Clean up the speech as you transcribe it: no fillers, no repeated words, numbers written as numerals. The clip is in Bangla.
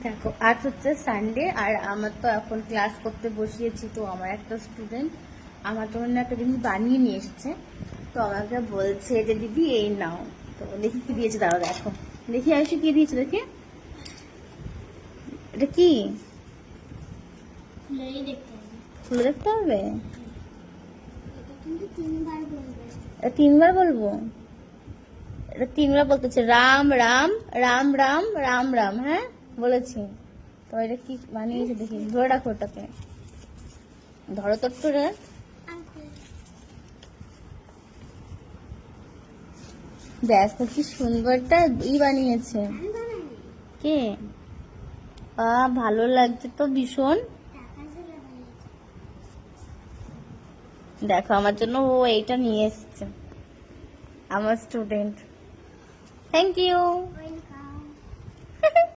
দেখো আজ হচ্ছে সানডে, আর আমার তো এখন ক্লাস করতে বসিয়েছি। তো আমার একটা স্টুডেন্ট আমার জন্য একটা জিনিস বানিয়ে নিয়ে এসেছে। তো আমাকে বলছে যে দিদি এই নাও। তো দেখি কি দিয়েছে, দাঁড়াও দেখো। দেখি আয়ুষি কি দিয়েছে, দেখি এটা কি, খুলে দেখতে হবে। এটা তিনবার বলবো, এটা তিনবার বলতেছে রাম রাম রাম রাম রাম রাম। হ্যাঁ বলেছি। তো এটা কি বানিয়েছে দেখি, ধরে রাখো ওটাকে, ধরো তো একটু রে। ব্যাস, তো কি সুন্দরটা বানিয়েছে। কে? ভালো লাগছে তো ভীষণ। দেখো আমার জন্য ও এইটা নিয়ে এসছে, আমার স্টুডেন্ট। Thank you.